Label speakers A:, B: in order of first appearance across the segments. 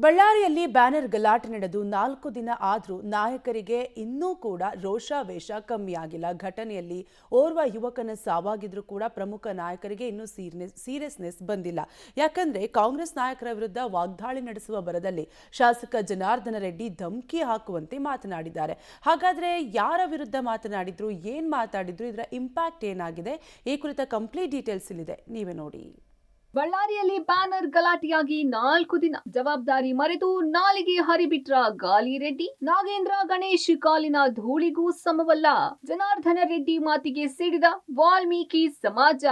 A: ಬಳ್ಳಾರಿಯಲ್ಲಿ ಬ್ಯಾನರ್ ಗಲಾಟೆ ನಡೆದು 4 ದಿನ ಆದರೂ ನಾಯಕರಿಗೆ ಇನ್ನೂ ಕೂಡ ರೋಷಾವೇಶ ಕಮ್ಮಿಯಾಗಿಲ್ಲ. ಘಟನೆಯಲ್ಲಿ ಓರ್ವ ಯುವಕನ ಸಾವಾಗಿದ್ರೂ ಕೂಡ ಪ್ರಮುಖ ನಾಯಕರಿಗೆ ಇನ್ನೂ ಸೀರಿಯಸ್ನೆಸ್ ಬಂದಿಲ್ಲ. ಯಾಕಂದ್ರೆ ಕಾಂಗ್ರೆಸ್ ನಾಯಕರ ವಿರುದ್ಧ ವಾಗ್ದಾಳಿ ನಡೆಸುವ ಬರದಲ್ಲಿ ಶಾಸಕ ಜನಾರ್ದನ ರೆಡ್ಡಿ ಧಮಕಿ ಹಾಕುವಂತೆ ಮಾತನಾಡಿದ್ದಾರೆ. ಹಾಗಾದ್ರೆ ಯಾರ ವಿರುದ್ಧ ಮಾತನಾಡಿದ್ರು, ಏನ್ ಮಾತಾಡಿದ್ರು, ಇದರ ಇಂಪ್ಯಾಕ್ಟ್ ಏನಾಗಿದೆ, ಈ ಕುರಿತ ಕಂಪ್ಲೀಟ್ ಡೀಟೇಲ್ಸ್ ಇಲ್ಲಿದೆ, ನೀವೇ ನೋಡಿ.
B: ಬಳ್ಳಾರಿಯಲ್ಲಿ ಬ್ಯಾನರ್ ಗಲಾಟೆಯಾಗಿ 4 ದಿನ ಜವಾಬ್ದಾರಿ ಮರೆತು ನಾಲಿಗೆ ಹರಿಬಿಟ್ರ ಗಾಲಿ ರೆಡ್ಡಿ. ನಾಗೇಂದ್ರ ಗಣೇಶ್ ಕಾಲಿನ ಧೂಳಿಗೂ ಸಮವಲ್ಲ. ಜನಾರ್ದನ ರೆಡ್ಡಿ ಮಾತಿಗೆ ಸಿಡಿದ ವಾಲ್ಮೀಕಿ ಸಮಾಜ.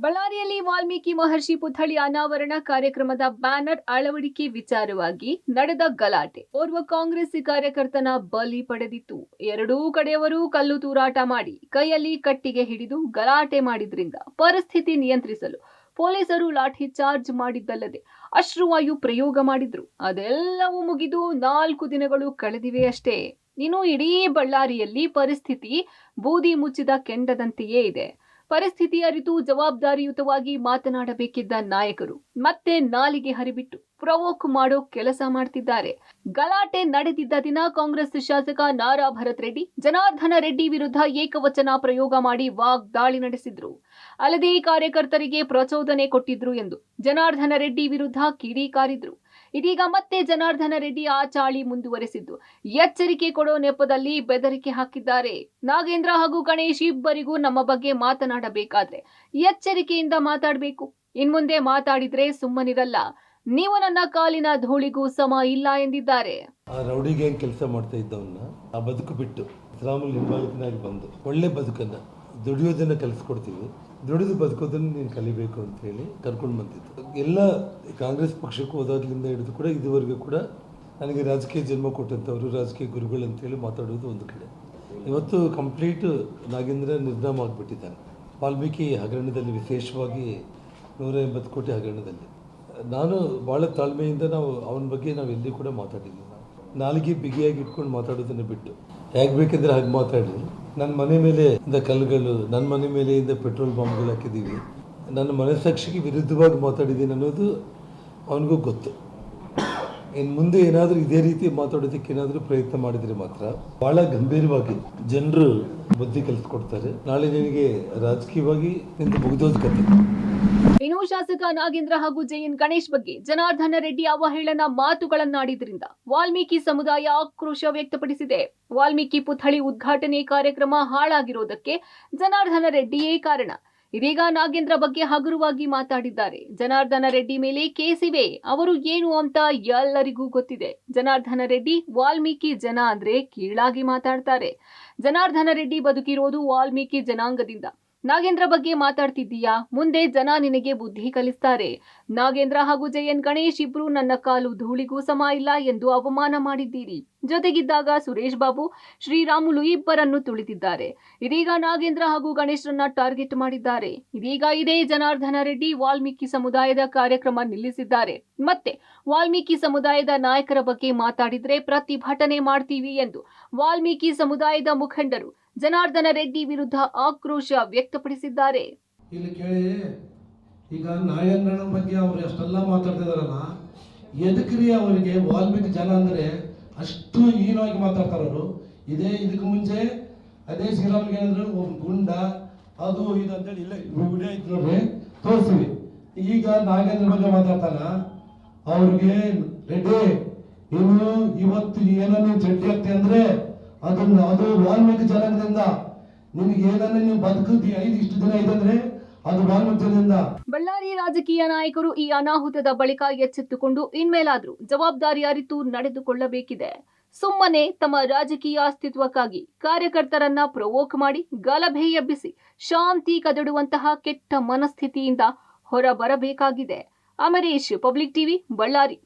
B: ಬಳ್ಳಾರಿಯಲ್ಲಿ ವಾಲ್ಮೀಕಿ ಮಹರ್ಷಿ ಪುತ್ಥಳಿ ಅನಾವರಣ ಕಾರ್ಯಕ್ರಮದ ಬ್ಯಾನರ್ ಅಳವಡಿಕೆ ವಿಚಾರವಾಗಿ ನಡೆದ ಗಲಾಟೆ ಓರ್ವ ಕಾಂಗ್ರೆಸ್ ಕಾರ್ಯಕರ್ತನ ಬಲಿ ಪಡೆದಿತ್ತು. ಎರಡೂ ಕಡೆಯವರು ಕಲ್ಲು ತೂರಾಟ ಮಾಡಿ ಕೈಯಲ್ಲಿ ಕಟ್ಟಿಗೆ ಹಿಡಿದು ಗಲಾಟೆ ಮಾಡಿದ್ರಿಂದ ಪರಿಸ್ಥಿತಿ ನಿಯಂತ್ರಿಸಲು ಪೊಲೀಸರು ಲಾಠಿ ಚಾರ್ಜ್ ಮಾಡಿದ್ದಲ್ಲದೆ ಅಶ್ರುವಾಯು ಪ್ರಯೋಗ ಮಾಡಿದ್ರು. ಅದೆಲ್ಲವೂ ಮುಗಿದು 4 ದಿನಗಳು ಕಳೆದಿವೆ ಅಷ್ಟೇ. ಇನ್ನು ಇಡೀ ಬಳ್ಳಾರಿಯಲ್ಲಿ ಪರಿಸ್ಥಿತಿ ಬೂದಿ ಮುಚ್ಚಿದ ಕೆಂಡದಂತೆಯೇ ಇದೆ. ಪರಿಸ್ಥಿತಿ ಅರಿತು ಜವಾಬ್ದಾರಿಯುತವಾಗಿ ಮಾತನಾಡಬೇಕಿದ್ದ ನಾಯಕರು ಮತ್ತೆ ನಾಲಿಗೆ ಹರಿಬಿಟ್ಟು ಪ್ರವೋಕ್ ಮಾಡೋ ಕೆಲಸ ಮಾಡ್ತಿದ್ದಾರೆ. ಗಲಾಟೆ ನಡೆದಿದ್ದ ದಿನ ಕಾಂಗ್ರೆಸ್ ಶಾಸಕ ನಾರಾ ಭರತ್ ರೆಡ್ಡಿ ಜನಾರ್ದನ ರೆಡ್ಡಿ ವಿರುದ್ಧ ಏಕವಚನ ಪ್ರಯೋಗ ಮಾಡಿ ವಾಗ್ದಾಳಿ ನಡೆಸಿದ್ರು. ಅಲ್ಲದೆ ಕಾರ್ಯಕರ್ತರಿಗೆ ಪ್ರಚೋದನೆ ಕೊಟ್ಟಿದ್ರು ಎಂದು ಜನಾರ್ದನ ರೆಡ್ಡಿ ವಿರುದ್ಧ ಕಿಡಿಕಾರಿದ್ರು. ಇದೀಗ ಮತ್ತೆ ಜನಾರ್ದನ ರೆಡ್ಡಿ ಆ ಚಾಳಿ ಮುಂದುವರೆಸಿದ್ದು ಎಚ್ಚರಿಕೆ ಕೊಡೋ ನೆಪದಲ್ಲಿ ಬೆದರಿಕೆ ಹಾಕಿದ್ದಾರೆ. ನಾಗೇಂದ್ರ ಹಾಗೂ ಗಣೇಶ್ ಇಬ್ಬರಿಗೂ ನಮ್ಮ ಬಗ್ಗೆ ಮಾತನಾಡಬೇಕಾದ್ರೆ ಎಚ್ಚರಿಕೆಯಿಂದ ಮಾತಾಡಬೇಕು. ಇನ್ಮುಂದೆ ಮಾತಾಡಿದ್ರೆ ಸುಮ್ಮನಿರಲ್ಲ, ನೀವು ನನ್ನ ಕಾಲಿನ ಧೂಳಿಗೂ ಸಮ ಇಲ್ಲ ಎಂದಿದ್ದಾರೆ.
C: ಆ ರೌಡಿ ಗ್ಯಾಂಗ್ ಕೆಲಸ ಮಾಡ್ತಾ ಇದ್ದವನ್ನ ಆ ಬದುಕು ಬಿಟ್ಟು ಇಸ್ಲಾಮಲ್ಲಿ ನಿರ್ಮಾಲಿಕನಾಗಿ ಬಂದು ಒಳ್ಳೆ ಬದುಕನ್ನ ದುಡಿಯೋದನ್ನ ಕಲಿಸ್ಕೊಡ್ತೀವಿ, ದುಡಿದು ಬದುಕೋದನ್ನು ನೀನು ಕಲಿಬೇಕು ಅಂತ ಹೇಳಿ ಕರ್ಕೊಂಡು ಬಂದಿದ್ದು. ಎಲ್ಲ ಕಾಂಗ್ರೆಸ್ ಪಕ್ಷಕ್ಕೂ ಹೋದಾಗ್ಲಿಂದ ಹಿಡಿದು ಕೂಡ ಇದುವರೆಗೂ ಕೂಡ ನನಗೆ ರಾಜಕೀಯ ಜನ್ಮ ಕೊಟ್ಟಂಥವ್ರು ರಾಜಕೀಯ ಗುರುಗಳು ಅಂತೇಳಿ ಮಾತಾಡೋದು ಒಂದು ಕಡೆ. ಇವತ್ತು ಕಂಪ್ಲೀಟ್ ನಾಗೇಂದ್ರ ನಿರ್ನಾಮ ಆಗಿಬಿಟ್ಟಿದ್ದಾನೆ. ವಾಲ್ಮೀಕಿ ಹಗರಣದಲ್ಲಿ, ವಿಶೇಷವಾಗಿ 180 ಕೋಟಿ ಹಗರಣದಲ್ಲಿ ನಾನು ಭಾಳ ತಾಳ್ಮೆಯಿಂದ ಅವನ ಬಗ್ಗೆ ನಾವು ಎಲ್ಲಿ ಕೂಡ ಮಾತಾಡಿಲ್ಲ. ನಾಲಿಗೆ ಬಿಗಿಯಾಗಿ ಇಟ್ಕೊಂಡು ಮಾತಾಡೋದನ್ನು ಬಿಟ್ಟು ಹೇಗೆ ಬೇಕೆಂದರೆ ಹಾಗೆ ಮಾತಾಡಿ ನನ್ನ ಮನೆ ಮೇಲೆ ಕಲ್ಲುಗಳು, ನನ್ನ ಮನೆ ಮೇಲೆ ಪೆಟ್ರೋಲ್ ಬಾಂಬ್ಗಳು ಹಾಕಿದ್ದೀವಿ, ನನ್ನ ಮನಸ್ಸಾಕ್ಷಿಗೆ ವಿರುದ್ಧವಾಗಿ ಮಾತಾಡಿದ್ದೀನಿ ಅನ್ನೋದು ಅವನಿಗೂ ಗೊತ್ತು. ಇನ್ನು ಮುಂದೆ ಏನಾದರೂ ಇದೇ ರೀತಿ ಮಾತಾಡೋದಕ್ಕೆ ಏನಾದರೂ ಪ್ರಯತ್ನ ಮಾಡಿದರೆ ಮಾತ್ರ ಭಾಳ ಗಂಭೀರವಾಗಿ ಜನರು ಬುದ್ಧಿ ಕಲಿಸ್ಕೊಡ್ತಾರೆ. ನಾಳೆ ನಿನಗೆ ರಾಜಕೀಯವಾಗಿ ನಿಂತು ಮುಗಿದೋದ ಕತೆ.
B: ಇನ್ನು ಶಾಸಕ ನಾಗೇಂದ್ರ ಹಾಗೂ ಜೆಎನ್ ಗಣೇಶ್ ಬಗ್ಗೆ ಜನಾರ್ದನ ರೆಡ್ಡಿ ಅವಹೇಳನ ಮಾತುಗಳನ್ನಾಡಿದ್ರಿಂದ ವಾಲ್ಮೀಕಿ ಸಮುದಾಯ ಆಕ್ರೋಶ ವ್ಯಕ್ತಪಡಿಸಿದೆ. ವಾಲ್ಮೀಕಿ ಪುತ್ಥಳಿ ಉದ್ಘಾಟನೆ ಕಾರ್ಯಕ್ರಮ ಹಾಳಾಗಿರೋದಕ್ಕೆ ಜನಾರ್ದನ ರೆಡ್ಡಿಯೇ ಕಾರಣ. ಇದೀಗ ನಾಗೇಂದ್ರ ಬಗ್ಗೆ ಹಗುರವಾಗಿ ಮಾತಾಡಿದ್ದಾರೆ. ಜನಾರ್ದನ ರೆಡ್ಡಿ ಮೇಲೆ ಕೇಸಿವೆ, ಅವರು ಏನು ಅಂತ ಎಲ್ಲರಿಗೂ ಗೊತ್ತಿದೆ. ಜನಾರ್ದನ ರೆಡ್ಡಿ ವಾಲ್ಮೀಕಿ ಜನ ಅಂದ್ರೆ ಕೀಳಾಗಿ ಮಾತಾಡ್ತಾರೆ. ಜನಾರ್ದನ ರೆಡ್ಡಿ ಬದುಕಿರೋದು ವಾಲ್ಮೀಕಿ ಜನಾಂಗದಿಂದ. ನಾಗೇಂದ್ರ ಬಗ್ಗೆ ಮಾತಾಡ್ತಿದ್ದೀಯಾ? ಮುಂದೆ ಜನ ನಿನಗೆ ಬುದ್ಧಿ ಕಲಿಸ್ತಾರೆ. ನಾಗೇಂದ್ರ ಹಾಗೂ ಜೆಎನ್ ಗಣೇಶ್ ಇಬ್ರು ನನ್ನ ಕಾಲು ಧೂಳಿಗೂ ಸಮ ಇಲ್ಲ ಎಂದು ಅವಮಾನ ಮಾಡಿದ್ದೀರಿ. ಜೊತೆಗಿದ್ದಾಗ ಸುರೇಶ್ ಬಾಬು, ಶ್ರೀರಾಮುಲು ಇಬ್ಬರನ್ನು ತುಳಿದಿದ್ದಾರೆ. ಇದೀಗ ನಾಗೇಂದ್ರ ಹಾಗೂ ಗಣೇಶ್ರನ್ನ ಟಾರ್ಗೆಟ್ ಮಾಡಿದ್ದಾರೆ. ಇದೀಗ ಇದೇ ಜನಾರ್ದನ ರೆಡ್ಡಿ ವಾಲ್ಮೀಕಿ ಸಮುದಾಯದ ಕಾರ್ಯಕ್ರಮ ನಿಲ್ಲಿಸಿದ್ದಾರೆ. ಮತ್ತೆ ವಾಲ್ಮೀಕಿ ಸಮುದಾಯದ ನಾಯಕರ ಬಗ್ಗೆ ಮಾತಾಡಿದ್ರೆ ಪ್ರತಿಭಟನೆ ಮಾಡ್ತೀವಿ ಎಂದು ವಾಲ್ಮೀಕಿ ಸಮುದಾಯದ ಮುಖಂಡರು ಜನಾರ್ದನ ರೆಡ್ಡಿ ವಿರುದ್ಧ ಆಕ್ರೋಶ ವ್ಯಕ್ತಪಡಿಸಿದ್ದಾರೆ.
D: ಇಲ್ಲಿ ಕೇಳಿ, ಈಗ ನಾಗೇಂದ್ರನ ಬಗ್ಗೆ ಅವ್ರು ಎಷ್ಟೆಲ್ಲ ಮಾತಾಡ್ತಿದಾರಲ್ಲ, ಎದಕ್ರಿ ಅವರಿಗೆ ವಾಲ್ಮೀಕಿ ಜನ ಅಂದ್ರೆ ಅಷ್ಟು ಹೀನವಾಗಿ ಮಾತಾಡ್ತಾರವರು. ಇದಕ್ಕೆ ಮುಂಚೆ ಅದೇ ಶ್ರೀರಾಮ್ಗೆ ಅಂದ್ರೆ ಒಂದು ಗುಂಡ ಅದು ಇದು ಅಂತೇಳಿ ಇಲ್ಲ ವಿಡಿಯೋ ಐತಿ ನೋಡ್ರಿ, ತೋರಿಸ್ತೀವಿ. ಈಗ ನಾಗೇಂದ್ರ ಬಗ್ಗೆ ಮಾತಾಡ್ತಾನ ಅವ್ರಿಗೆ ರೆಡ್ಡಿ ಇನ್ನು ಇವತ್ತು ಏನನ್ನು ಚಡ್ಡಿ ಆಗ್ತಿ ಅಂದ್ರೆ ಅದು ವಾಲ್ಮೀಕಿ ಜನಾಂಗದಿಂದ. ನಿಮ್ಗೆ ಏನನ್ನ ನೀವು ಬದುಕಿ ಇಷ್ಟು ದಿನ ಇದಂದ್ರೆ ಅದು ವಾಲ್ಮೀಕಿ ಜನದಿಂದ.
B: ಬಳ್ಳಾರಿ ರಾಜಕೀಯ ನಾಯಕರು ಈ ಅನಾಹುತದ ಬಳಿಕ ಎಚ್ಚೆತ್ತುಕೊಂಡು ಇನ್ಮೇಲಾದ್ರೂ ಜವಾಬ್ದಾರಿ ಅರಿತು ನಡೆದುಕೊಳ್ಳಬೇಕಿದೆ. ಸುಮ್ಮನೆ ತಮ್ಮ ರಾಜಕೀಯ ಅಸ್ತಿತ್ವಕ್ಕಾಗಿ ಕಾರ್ಯಕರ್ತರನ್ನ ಪ್ರವೋಕ್ ಮಾಡಿ ಗಲಭೆ ಎಬ್ಬಿಸಿ ಶಾಂತಿ ಕದಡುವಂತಹ ಕೆಟ್ಟ ಮನಸ್ಥಿತಿಯಿಂದ ಹೊರಬರಬೇಕಾಗಿದೆ. Amaresh, public TV, Ballari.